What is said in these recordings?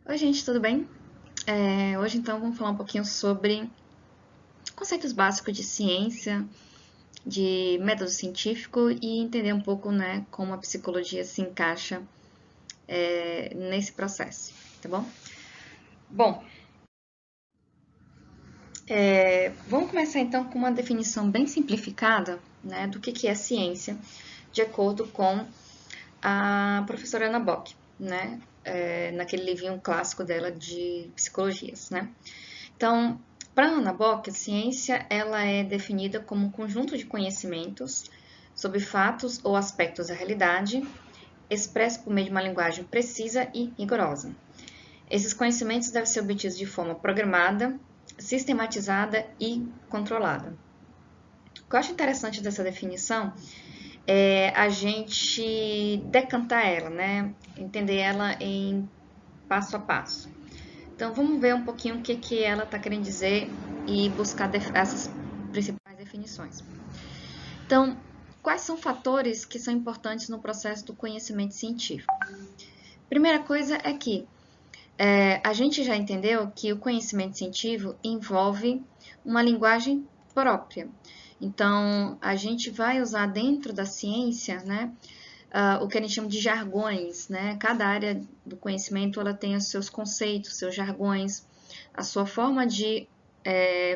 Oi, gente, tudo bem? Hoje, então, vamos falar um pouquinho sobre conceitos básicos de ciência, de método científico e entender um pouco, né, como a psicologia se encaixa nesse processo, tá bom? Bom, vamos começar então com uma definição bem simplificada, né, do que é ciência, de acordo com a professora Ana Bock, né, naquele livrinho clássico dela de psicologias, né? Então, para Ana Bock, a ciência ela é definida como um conjunto de conhecimentos sobre fatos ou aspectos da realidade, expresso por meio de uma linguagem precisa e rigorosa. Esses conhecimentos devem ser obtidos de forma programada, sistematizada e controlada. O que eu acho interessante dessa definição é a gente decantar ela, né? Entender ela em passo a passo. Então, vamos ver um pouquinho o que ela está querendo dizer e buscar essas principais definições. Então, quais são fatores que são importantes no processo do conhecimento científico? Primeira coisa é que a gente já entendeu que o conhecimento científico envolve uma linguagem própria. Então, a gente vai usar dentro da ciência, né, o que a gente chama de jargões, né? Cada área do conhecimento ela tem os seus conceitos, seus jargões, a sua forma de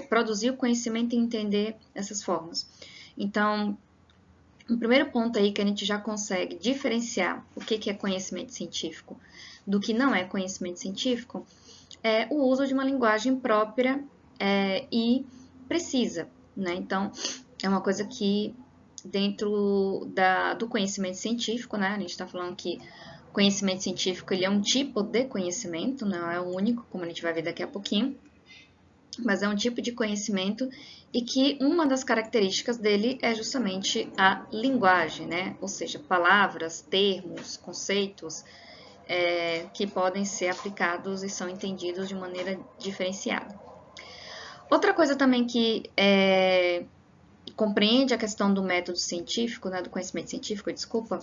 produzir o conhecimento e entender essas formas. Então, o primeiro ponto aí que a gente já consegue diferenciar o que é conhecimento científico do que não é conhecimento científico é o uso de uma linguagem própria e precisa, né? Então, é uma coisa que dentro do conhecimento científico, né? A gente está falando que o conhecimento científico ele é um tipo de conhecimento, não é o único, como a gente vai ver daqui a pouquinho, mas é um tipo de conhecimento e que uma das características dele é justamente a linguagem, né? Ou seja, palavras, termos, conceitos que podem ser aplicados e são entendidos de maneira diferenciada. Outra coisa também que compreende a questão do método científico, né, do conhecimento científico, desculpa,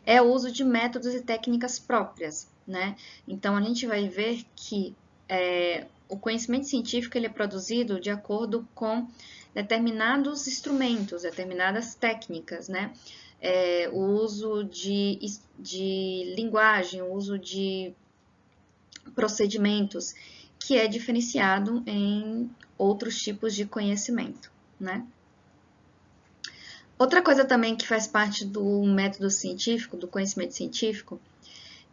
é o uso de métodos e técnicas próprias, né? Então a gente vai ver que o conhecimento científico ele é produzido de acordo com determinados instrumentos, determinadas técnicas, né? O uso de linguagem, o uso de procedimentos, que é diferenciado em outros tipos de conhecimento, né? Outra coisa também que faz parte do método científico, do conhecimento científico,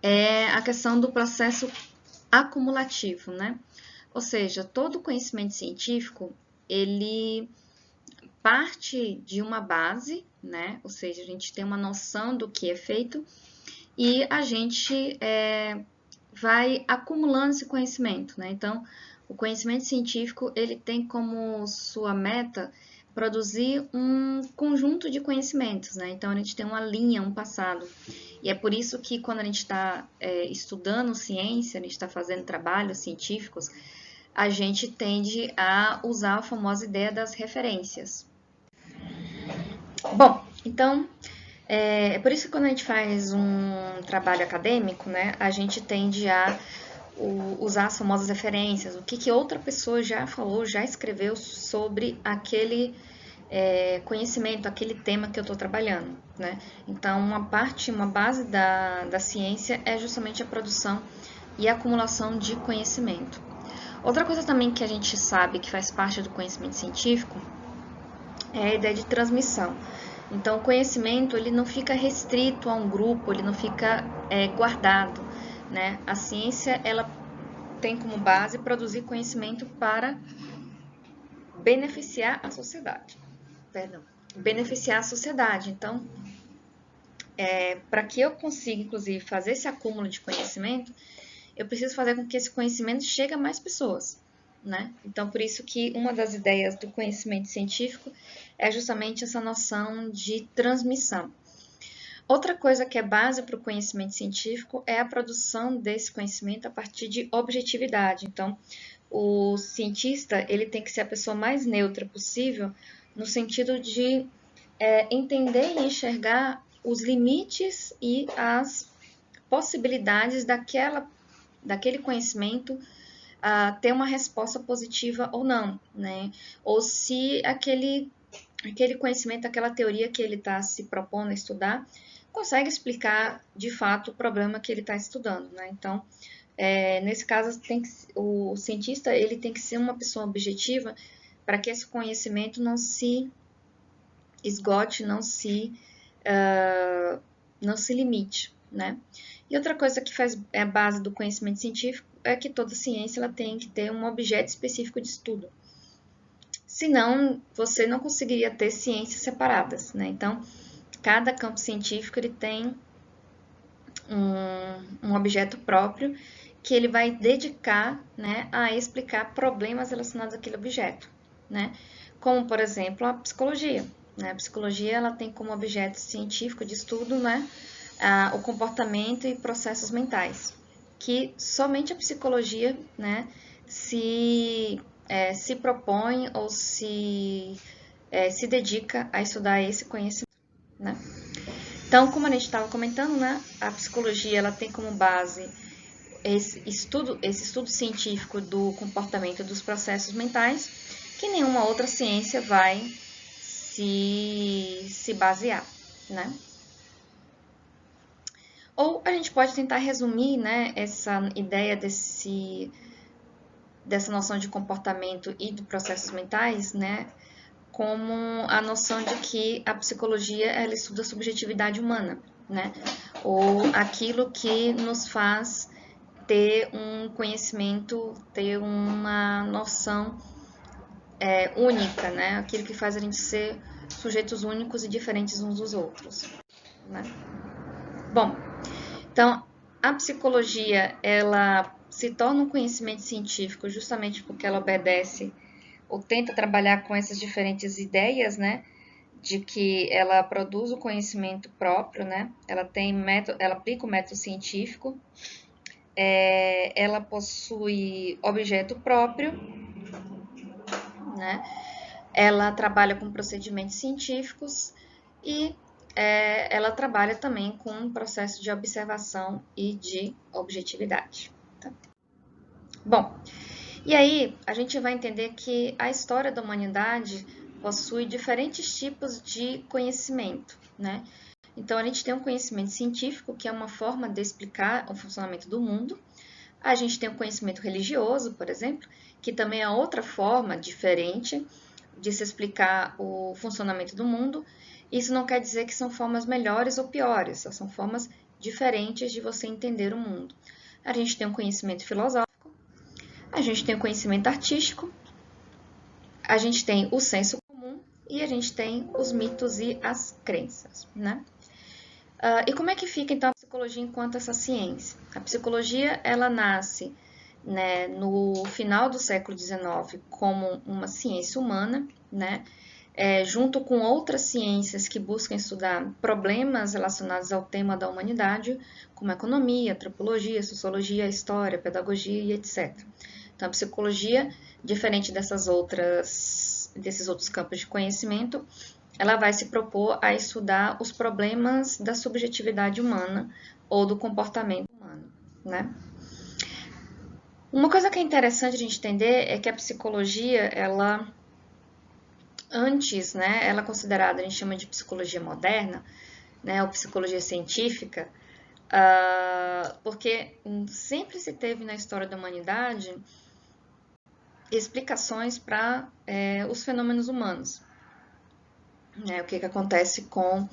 é a questão do processo acumulativo, né? Ou seja, todo conhecimento científico, ele parte de uma base, né? Ou seja, a gente tem uma noção do que é feito e a gente vai acumulando esse conhecimento, né? Então, o conhecimento científico, ele tem como sua meta produzir um conjunto de conhecimentos, né? Então, a gente tem uma linha, um passado. E é por isso que quando a gente está estudando ciência, a gente está fazendo trabalhos científicos, a gente tende a usar a famosa ideia das referências. Bom, então, é por isso que quando a gente faz um trabalho acadêmico, né, a gente tende a usar as famosas referências, o que outra pessoa já falou, já escreveu sobre aquele conhecimento, aquele tema que eu estou trabalhando, né? Então, uma base da ciência é justamente a produção e a acumulação de conhecimento. Outra coisa também que a gente sabe que faz parte do conhecimento científico é a ideia de transmissão. Então, o conhecimento ele não fica restrito a um grupo, ele não fica guardado, né? A ciência ela tem como base produzir conhecimento para beneficiar a sociedade. Perdão, beneficiar a sociedade. Então, para que eu consiga, inclusive, fazer esse acúmulo de conhecimento, eu preciso fazer com que esse conhecimento chegue a mais pessoas, né? Então, por isso que uma das ideias do conhecimento científico é justamente essa noção de transmissão. Outra coisa que é base para o conhecimento científico é a produção desse conhecimento a partir de objetividade. Então, o cientista ele tem que ser a pessoa mais neutra possível no sentido de entender e enxergar os limites e as possibilidades daquela daquele conhecimento ter uma resposta positiva ou não, né? Ou se aquele conhecimento, aquela teoria que ele está se propondo a estudar, consegue explicar de fato o problema que ele está estudando, né? Então, nesse caso, o cientista ele tem que ser uma pessoa objetiva para que esse conhecimento não se esgote, não se limite, né? E outra coisa que faz a base do conhecimento científico é que toda ciência ela tem que ter um objeto específico de estudo. Senão, você não conseguiria ter ciências separadas, né? Então, cada campo científico ele tem um objeto próprio que ele vai dedicar, né, a explicar problemas relacionados àquele objeto, né? Como, por exemplo, a psicologia. Né? A psicologia ela tem como objeto científico de estudo, né, o comportamento e processos mentais, que somente a psicologia, né, se propõe ou se dedica a estudar esse conhecimento, né? Então, como a gente estava comentando, né, a psicologia ela tem como base esse estudo científico do comportamento dos processos mentais, que nenhuma outra ciência vai se basear, né? Ou a gente pode tentar resumir, né, essa ideia dessa noção de comportamento e de processos mentais, né, como a noção de que a psicologia ela estuda a subjetividade humana, né? Ou aquilo que nos faz ter um conhecimento, ter uma noção única, né? Aquilo que faz a gente ser sujeitos únicos e diferentes uns dos outros, né? Bom, então a psicologia ela se torna um conhecimento científico justamente porque ela obedece ou tenta trabalhar com essas diferentes ideias, né? De que ela produz o conhecimento próprio, né? Ela aplica o método científico, ela possui objeto próprio, né? Ela trabalha com procedimentos científicos e ela trabalha também com um processo de observação e de objetividade. Tá? Bom, e aí a gente vai entender que a história da humanidade possui diferentes tipos de conhecimento, né? Então, a gente tem um conhecimento científico, que é uma forma de explicar o funcionamento do mundo. A gente tem o conhecimento religioso, por exemplo, que também é outra forma diferente de se explicar o funcionamento do mundo. Isso não quer dizer que são formas melhores ou piores, são formas diferentes de você entender o mundo. A gente tem um conhecimento filosófico, a gente tem o conhecimento artístico, a gente tem o senso comum e a gente tem os mitos e as crenças, né? E como é que fica, então, a psicologia enquanto essa ciência? A psicologia, ela nasce, né, no final do século XIX como uma ciência humana, né, junto com outras ciências que buscam estudar problemas relacionados ao tema da humanidade, como economia, antropologia, sociologia, história, pedagogia e etc. Então, a psicologia, diferente desses outros campos de conhecimento, ela vai se propor a estudar os problemas da subjetividade humana ou do comportamento humano, né? Uma coisa que é interessante a gente entender é que a psicologia, ela antes, né, ela é considerada, a gente chama de psicologia moderna, né, ou psicologia científica, porque sempre se teve na história da humanidade explicações para os fenômenos humanos. O que acontece com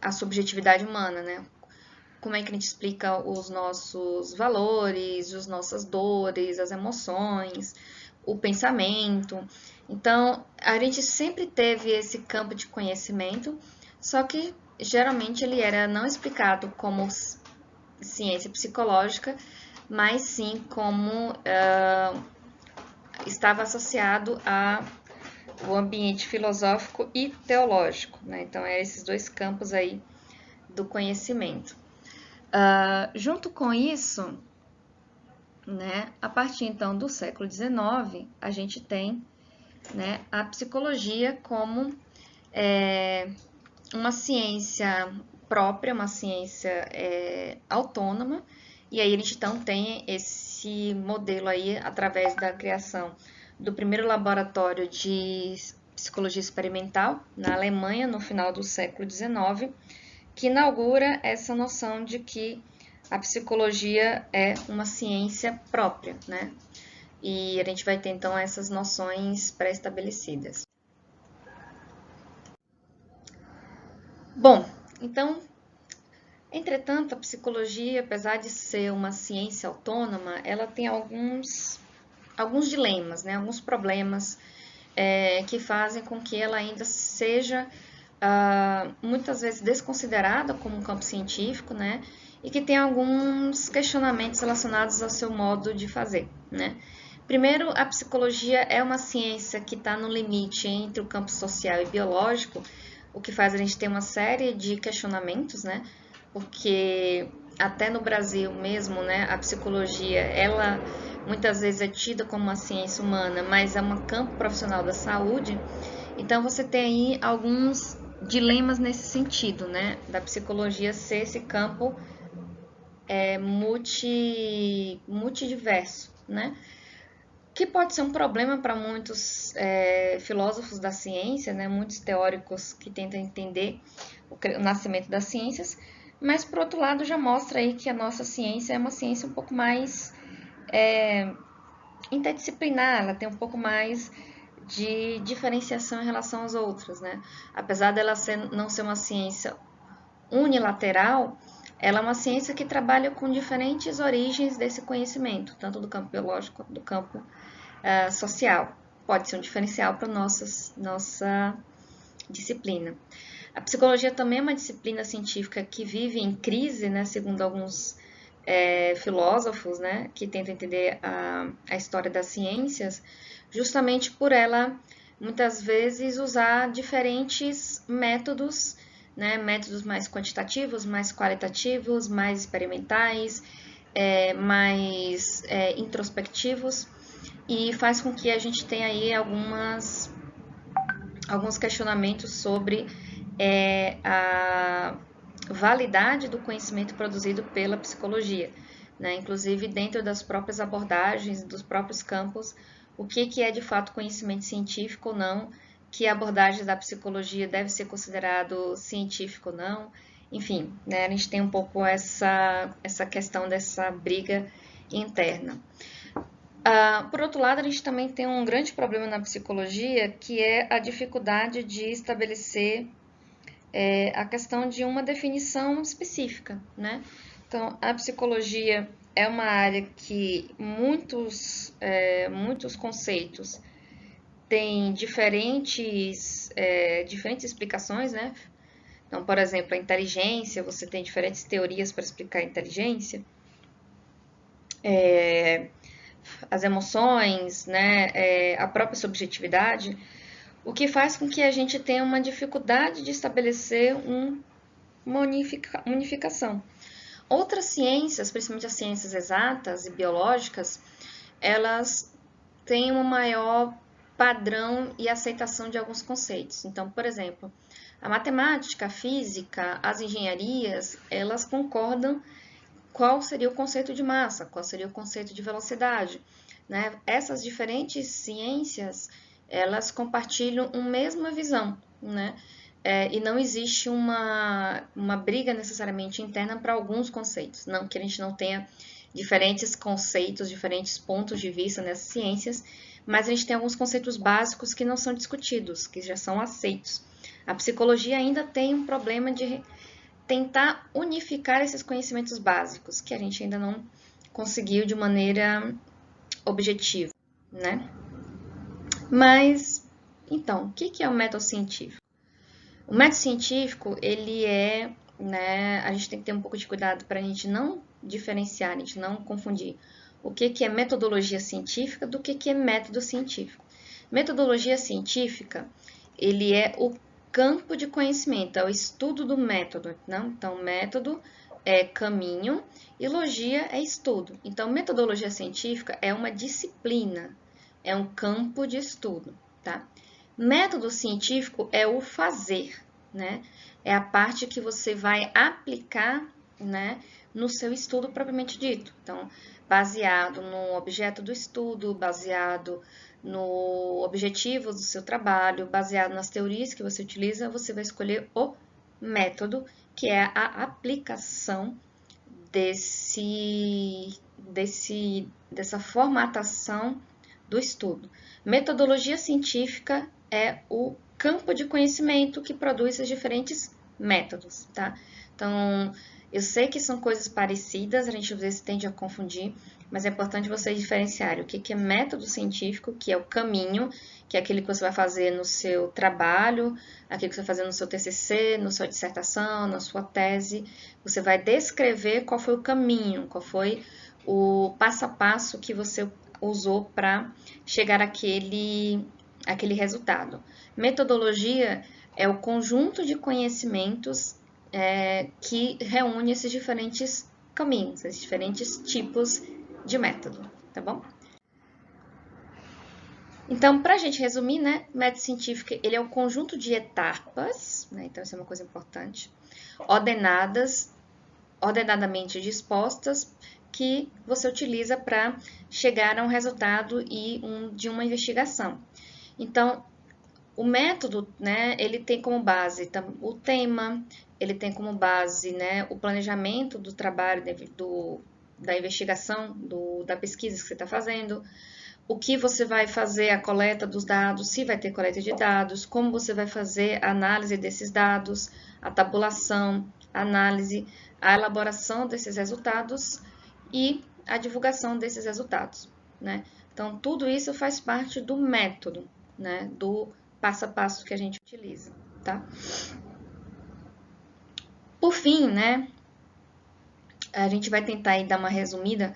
a subjetividade humana, né? Como é que a gente explica os nossos valores, as nossas dores, as emoções, o pensamento. Então, a gente sempre teve esse campo de conhecimento, só que geralmente ele era não explicado como ciência psicológica, mas sim como estava associado ao ambiente filosófico e teológico, né? Então, esses dois campos aí do conhecimento. Junto com isso, né, a partir então do século XIX, a gente tem, né, a psicologia como uma ciência própria, uma ciência autônoma, E aí a gente então tem esse modelo aí através da criação do primeiro laboratório de psicologia experimental na Alemanha no final do século XIX, que inaugura essa noção de que a psicologia é uma ciência própria, né? E a gente vai ter então essas noções pré-estabelecidas. Bom, então, entretanto, a psicologia, apesar de ser uma ciência autônoma, ela tem alguns dilemas, né? Alguns problemas que fazem com que ela ainda seja muitas vezes desconsiderada como um campo científico, né? E que tem alguns questionamentos relacionados ao seu modo de fazer, né? Primeiro, a psicologia é uma ciência que está no limite entre o campo social e biológico, o que faz a gente ter uma série de questionamentos, né? Porque até no Brasil mesmo, né, a psicologia, ela muitas vezes é tida como uma ciência humana, mas é um campo profissional da saúde. Então você tem aí alguns dilemas nesse sentido, né, da psicologia ser esse campo multidiverso, né? Que pode ser um problema para muitos filósofos da ciência, né? Muitos teóricos que tentam entender o nascimento das ciências, mas por outro lado já mostra aí que a nossa ciência é uma ciência um pouco mais interdisciplinar, ela tem um pouco mais de diferenciação em relação às outras, né? Apesar dela não ser uma ciência unilateral, ela é uma ciência que trabalha com diferentes origens desse conhecimento, tanto do campo biológico quanto do campo social. Pode ser um diferencial para nossa disciplina. A psicologia também é uma disciplina científica que vive em crise, né, segundo alguns filósofos, né, que tentam entender a história das ciências, justamente por ela, muitas vezes, usar diferentes métodos, né, métodos mais quantitativos, mais qualitativos, mais experimentais, mais introspectivos, e faz com que a gente tenha aí alguns questionamentos sobre a validade do conhecimento produzido pela psicologia, né? Inclusive dentro das próprias abordagens, dos próprios campos, o que é de fato conhecimento científico ou não, que a abordagem da psicologia deve ser considerado científico ou não, enfim, né? A gente tem um pouco essa questão dessa briga interna. Por outro lado, a gente também tem um grande problema na psicologia, que é a dificuldade de estabelecer a questão de uma definição específica, né? Então, a psicologia é uma área que muitos conceitos têm diferentes explicações, né? Então, por exemplo, a inteligência, você tem diferentes teorias para explicar a inteligência. As emoções, né, a própria subjetividade, o que faz com que a gente tenha uma dificuldade de estabelecer uma unificação. Outras ciências, principalmente as ciências exatas e biológicas, elas têm um maior padrão e aceitação de alguns conceitos. Então, por exemplo, a matemática, a física, as engenharias, elas concordam qual seria o conceito de massa, qual seria o conceito de velocidade, né? Essas diferentes ciências, elas compartilham uma mesma visão, né? E não existe uma briga necessariamente interna para alguns conceitos, não que a gente não tenha diferentes conceitos, diferentes pontos de vista nessas ciências, mas a gente tem alguns conceitos básicos que não são discutidos, que já são aceitos. A psicologia ainda tem um problema de tentar unificar esses conhecimentos básicos, que a gente ainda não conseguiu de maneira objetiva, né? Mas, então, o que é o método científico? O método científico, ele né, a gente tem que ter um pouco de cuidado para a gente não diferenciar, a gente não confundir o que é metodologia científica do que é método científico. Metodologia científica, ele é o campo de conhecimento, é o estudo do método, não? Então, método é caminho e logia é estudo. Então, metodologia científica é uma disciplina, é um campo de estudo, tá? Método científico é o fazer, né? É a parte que você vai aplicar, né, no seu estudo propriamente dito. Então, baseado no objeto do estudo, baseado no objetivo do seu trabalho, baseado nas teorias que você utiliza, você vai escolher o método, que é a aplicação dessa formatação do estudo. Metodologia científica é o campo de conhecimento que produz os diferentes métodos, tá? Então, eu sei que são coisas parecidas, a gente às vezes tende a confundir, mas é importante vocês diferenciarem o que é método científico, que é o caminho, que é aquele que você vai fazer no seu trabalho, aquilo que você vai fazer no seu TCC, na sua dissertação, na sua tese. Você vai descrever qual foi o caminho, qual foi o passo a passo que você usou para chegar àquele resultado. Metodologia é o conjunto de conhecimentos que reúne esses diferentes caminhos, esses diferentes tipos de método, tá bom? Então, para a gente resumir, né, método científico ele é o conjunto de etapas, né, então isso é uma coisa importante, ordenadamente dispostas, que você utiliza para chegar a um resultado de uma investigação. Então, o método, né, ele tem como base o tema, ele tem como base, né, o planejamento do trabalho, da investigação, da pesquisa que você está fazendo, o que você vai fazer a coleta dos dados, se vai ter coleta de dados, como você vai fazer a análise desses dados, a tabulação, a análise, a elaboração desses resultados e a divulgação desses resultados, né? Então, tudo isso faz parte do método, né, do passo a passo que a gente utiliza, tá? Por fim, né, a gente vai tentar aí dar uma resumida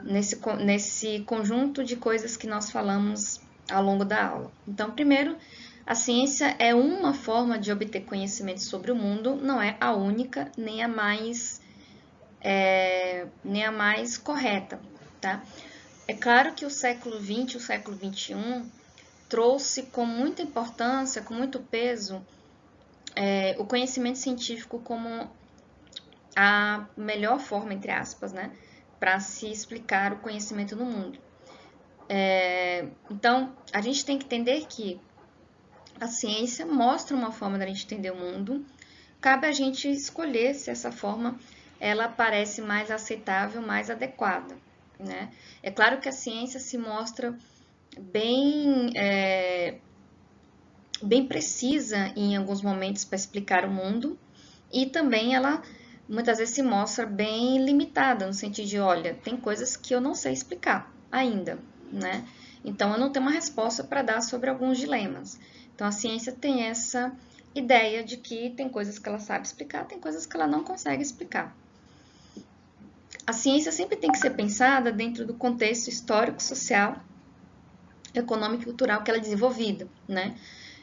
nesse conjunto de coisas que nós falamos ao longo da aula. Então, primeiro, a ciência é uma forma de obter conhecimento sobre o mundo, não é a única, nem a mais correta, tá? É claro que o século XX, o século XXI, trouxe com muita importância, com muito peso, o conhecimento científico como a melhor forma, entre aspas, né, para se explicar o conhecimento no mundo. Então, a gente tem que entender que a ciência mostra uma forma da gente entender o mundo, cabe a gente escolher se essa forma ela parece mais aceitável, mais adequada, né? É claro que a ciência se mostra bem precisa em alguns momentos para explicar o mundo e também ela muitas vezes se mostra bem limitada no sentido de, olha, tem coisas que eu não sei explicar ainda, né? Então eu não tenho uma resposta para dar sobre alguns dilemas. Então a ciência tem essa ideia de que tem coisas que ela sabe explicar, tem coisas que ela não consegue explicar. A ciência sempre tem que ser pensada dentro do contexto histórico, social, econômico e cultural que ela é desenvolvida, né?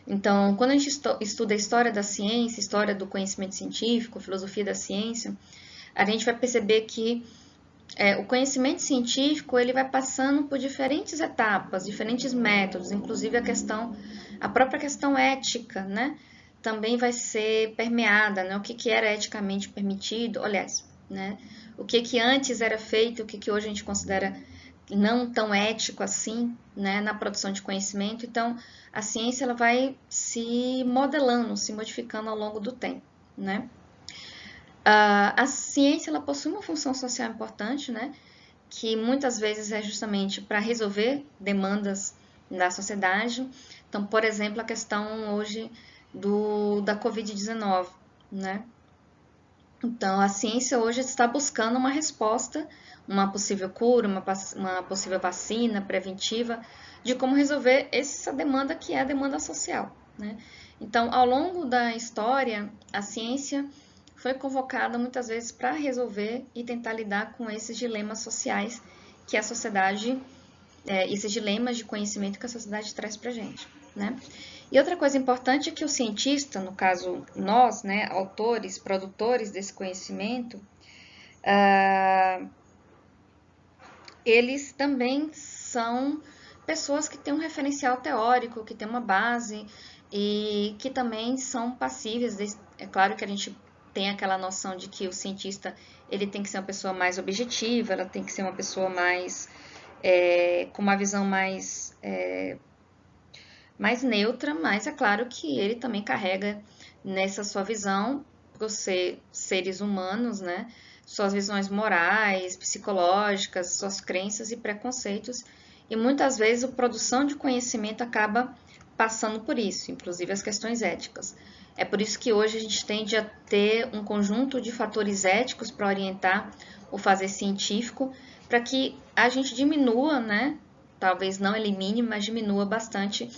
Então, quando a gente estuda a história da ciência, história do conhecimento científico, filosofia da ciência, a gente vai perceber que o conhecimento científico ele vai passando por diferentes etapas, diferentes métodos, inclusive a própria questão ética, né? Também vai ser permeada, né? O que era eticamente permitido, aliás, né? O que antes era feito, o que hoje a gente considera não tão ético assim, né, na produção de conhecimento. Então, a ciência ela vai se modelando, se modificando ao longo do tempo, né? A ciência ela possui uma função social importante, né, que muitas vezes é justamente para resolver demandas da sociedade. Então, por exemplo, a questão hoje da Covid-19, né? Então, a ciência hoje está buscando uma resposta, uma possível cura, uma possível vacina preventiva, de como resolver essa demanda que é a demanda social, né? Então, ao longo da história, a ciência foi convocada muitas vezes para resolver e tentar lidar com esses dilemas sociais que a sociedade, esses dilemas de conhecimento que a sociedade traz para a gente, né? E outra coisa importante é que o cientista, no caso nós, né, autores, produtores desse conhecimento, eles também são pessoas que têm um referencial teórico, que têm uma base e que também são passíveis. É claro que a gente tem aquela noção de que o cientista ele tem que ser uma pessoa mais objetiva, ela tem que ser uma pessoa mais com uma visão mais neutra, mas é claro que ele também carrega nessa sua visão, por ser seres humanos, né, suas visões morais, psicológicas, suas crenças e preconceitos, e muitas vezes a produção de conhecimento acaba passando por isso, inclusive as questões éticas. É por isso que hoje a gente tende a ter um conjunto de fatores éticos para orientar o fazer científico, para que a gente diminua, né, talvez não elimine, mas diminua bastante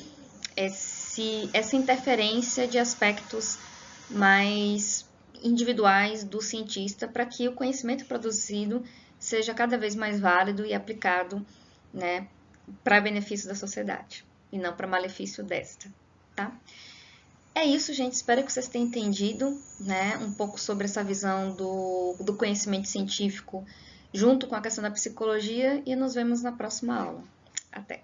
essa interferência de aspectos mais individuais do cientista, para que o conhecimento produzido seja cada vez mais válido e aplicado, né, para benefício da sociedade e não para malefício desta, tá? É isso, gente. Espero que vocês tenham entendido, né, um pouco sobre essa visão do conhecimento científico junto com a questão da psicologia, e nos vemos na próxima aula. Até!